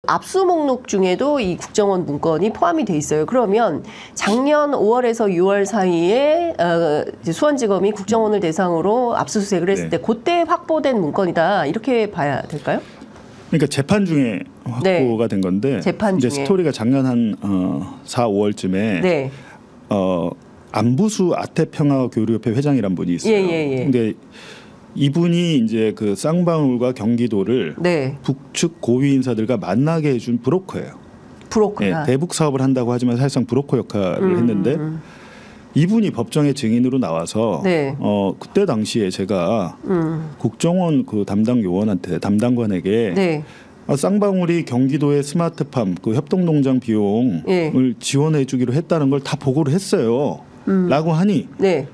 압수 목록 중에도 이 국정원 문건이 포함이 돼 있어요. 그러면 작년 5월에서 6월 사이에 이제 수원지검이 국정원을 대상으로 압수수색을 했을 때 그때 확보된 문건이다 이렇게 봐야 될까요? 그러니까 재판 중에 확보가 된 건데 재판 중에. 이제 스토리가 작년 한 4, 5월쯤에 안부수 아태평화교류협회 회장이란 분이 있어요. 근데 이분이 이제 그 쌍방울과 경기도를 북측 고위 인사들과 만나게 해준 브로커예요. 브로커야. 대북 사업을 한다고 하지만 사실상 브로커 역할을 했는데 이분이 법정의 증인으로 나와서 그때 당시에 제가 국정원 그 담당 요원한테 담당관에게 쌍방울이 경기도의 스마트팜 그 협동농장 비용을 지원해주기로 했다는 걸 다 보고를 했어요. 라고 하니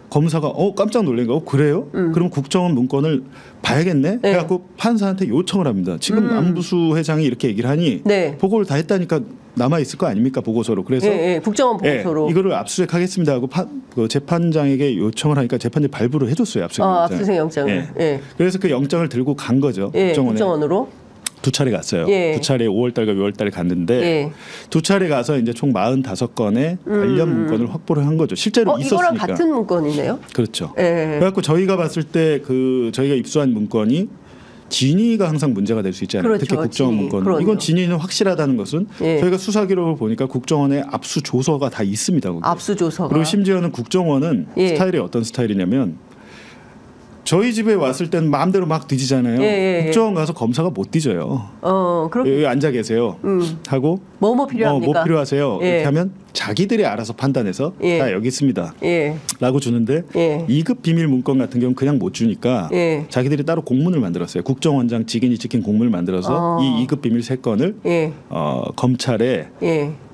검사가 깜짝 놀란 거 그래요? 그럼 국정원 문건을 봐야겠네? 해갖고 판사한테 요청을 합니다. 지금 안부수 회장이 이렇게 얘기를 하니 보고를 다 했다니까 남아 있을 거 아닙니까 보고서로. 그래서 국정원 보고서로 이거를 압수수색하겠습니다 하고 그 재판장에게 요청을 하니까 재판장이 발부를 해줬어요. 압수수색 영장을. 그래서 그 영장을 들고 간 거죠. 국정원으로. 두 차례 갔어요. 두 차례 5월달과 6월달에 갔는데 두 차례 가서 이제 총 45건의 관련 문건을 확보를 한 거죠. 실제로 있었으니까. 이거랑 같은 문건이네요. 그렇죠. 그래갖고 저희가 봤을 때 저희가 입수한 문건이 진위가 항상 문제가 될 수 있잖아요. 특히 국정원 문건. 이건 진위는 확실하다는 것은 저희가 수사 기록을 보니까 국정원에 압수 조서가 다 있습니다. 거기. 압수 조서가. 그리고 심지어는 국정원은 스타일이 어떤 스타일이냐면 저희 집에 왔을 때는 마음대로 막 뒤지잖아요. 국정원 가서 검사가 못 뒤져요. 여기 앉아 계세요. 하고 뭐 필요합니까? 뭐 필요하세요? 이렇게 하면 자기들이 알아서 판단해서 자 여기 있습니다. 라고 주는데 2급 비밀 문건 같은 경우는 그냥 못 주니까 자기들이 따로 공문을 만들었어요. 국정원장 직인이 찍힌 공문을 만들어서 이 2급 비밀 3건을 검찰에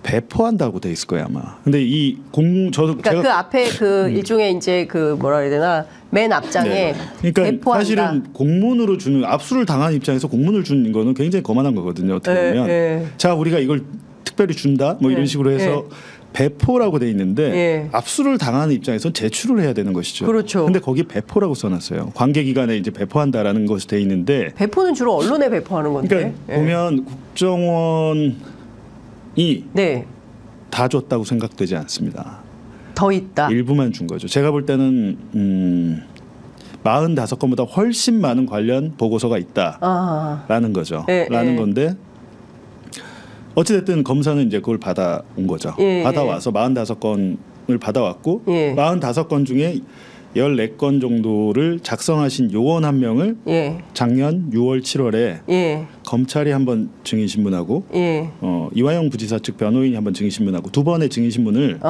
배포한다고 돼 있을 거예요 아마. 근데 그러니까 그 앞에 그 일종의 이제 그 뭐라 해야 되나 맨 앞장에 그러니까 배포한다. 사실은 공문으로 주는 압수를 당한 입장에서 공문을 주는 거는 굉장히 거만한 거거든요. 어떻게 보면 자 우리가 이걸 특별히 준다 뭐 이런 식으로 해서 배포라고 돼 있는데 압수를 당하는 입장에서는 제출을 해야 되는 것이죠. 그렇죠. 근데 거기 배포라고 써놨어요. 관계기관에 이제 배포한다라는 것이 돼 있는데 배포는 주로 언론에 배포하는 건데. 그러니까 보면 국정원이 다 줬다고 생각되지 않습니다. 더 있다. 일부만 준 거죠. 제가 볼 때는 45건보다 훨씬 많은 관련 보고서가 있다라는 거죠. 라는 건데 어찌됐든 검사는 이제 그걸 받아온 거죠. 받아와서 45건을 받아왔고 45건 중에 14건 정도를 작성하신 요원 한 명을 작년 6월 7월에 검찰이 한번 증인신문하고 이화영 부지사 측 변호인이 한번 증인신문하고 두 번의 증인신문을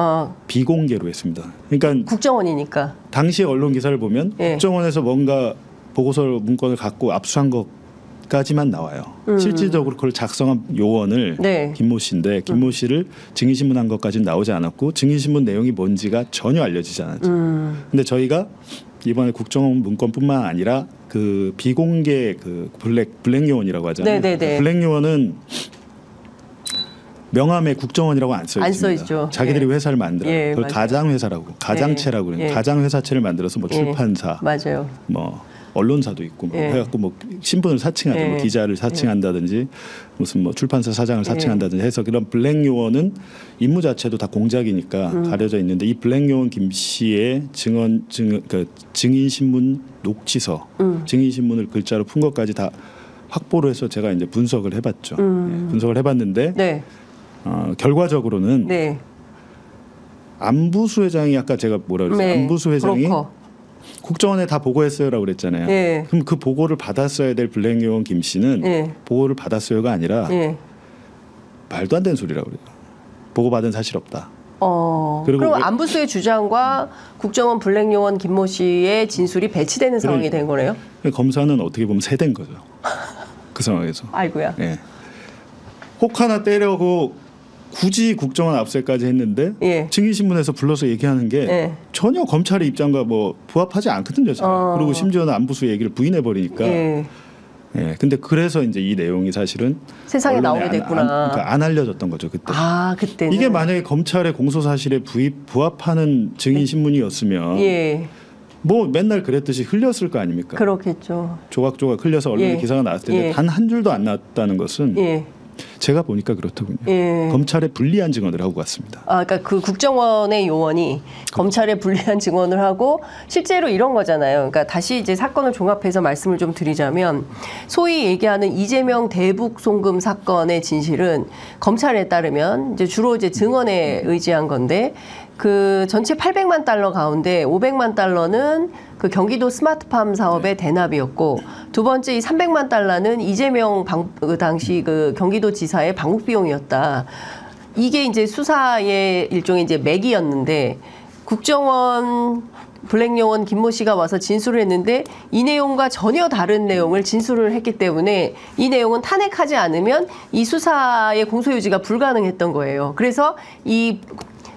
비공개로 했습니다. 그러니까 국정원이니까 당시 언론 기사를 보면 국정원에서 뭔가 보고서 문건을 갖고 압수한 것까지만 나와요. 실질적으로 그걸 작성한 요원을 김모 씨인데 김모 씨를 증인신문한 것까지는 나오지 않았고 증인신문 내용이 뭔지가 전혀 알려지지 않았죠. 근데 저희가 이번에 국정원 문건뿐만 아니라 그 비공개 그 블랙 요원이라고 하잖아요. 블랙 요원은 명함에 국정원이라고 안 써 있습니다. 자기들이 회사를 만들어요. 그걸 가장 회사라고, 가장체라고 그래요. 가장 회사체를 만들어서 뭐 출판사, 뭐 언론사도 있고 뭐 해갖고 뭐 신분을 사칭하죠. 뭐 기자를 사칭한다든지 무슨 뭐 출판사 사장을 사칭한다든지 해서 그런 블랙 요원은 임무 자체도 다 공작이니까 가려져 있는데 이 블랙 요원 김 씨의 증인 신문 녹취서, 증인 신문을 글자로 푼 것까지 다 확보를 해서 제가 이제 분석을 해봤죠. 분석을 해봤는데 결과적으로는 안부수 회장이 아까 제가 뭐라 그랬어요? 안부수 회장이 국정원에 다 보고했어요라고 그랬잖아요. 그럼 그 보고를 받았어야 될 블랙 요원 김 씨는 보고를 받았어요가 아니라 말도 안 되는 소리라고 그래요. 보고받은 사실 없다. 그리고 안부수의 주장과 국정원 블랙 요원 김모 씨의 진술이 배치되는 상황이 된 거네요. 검사는 어떻게 보면 세대인 거죠. 그 상황에서. 아이고야. 혹 하나 때려고 굳이 국정원 압수까지 했는데 증인신문에서 불러서 얘기하는 게 전혀 검찰의 입장과 뭐 부합하지 않거든요. 그리고 심지어는 안부수 얘기를 부인해 버리니까. 근데 그래서 이제 이 내용이 사실은 세상에 나오게 됐구나. 그러니까 안 알려졌던 거죠 그때. 그때는 이게 만약에 검찰의 공소사실에 부합하는 증인신문이었으면 뭐 맨날 그랬듯이 흘렸을 거 아닙니까? 그렇겠죠. 조각조각 흘려서 언론에 기사가 나왔을 텐데 단 한 줄도 안 나왔다는 것은 제가 보니까 그렇더군요. 예. 검찰에 불리한 증언을 하고 갔습니다. 그러니까 그 국정원의 요원이 검찰에 불리한 증언을 하고 실제로 이런 거잖아요. 그러니까 다시 이제 사건을 종합해서 말씀을 좀 드리자면 소위 얘기하는 이재명 대북 송금 사건의 진실은 검찰에 따르면 이제 주로 이제 증언에 의지한 건데 그 전체 800만 달러 가운데 500만 달러는 그 경기도 스마트팜 사업의 대납이었고 두 번째 이 300만 달러는 이재명 그 당시 그 경기도 지사의 방북 비용이었다. 이게 이제 수사의 일종의 이제 맥이었는데 국정원 블랙요원 김모 씨가 와서 진술을 했는데 이 내용과 전혀 다른 내용을 진술을 했기 때문에 이 내용은 탄핵하지 않으면 이 수사의 공소유지가 불가능했던 거예요. 그래서 이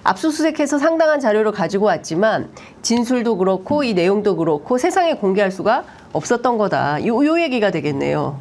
압수수색해서 상당한 자료를 가지고 왔지만 진술도 그렇고 이 내용도 그렇고 세상에 공개할 수가 없었던 거다. 요 얘기가 되겠네요.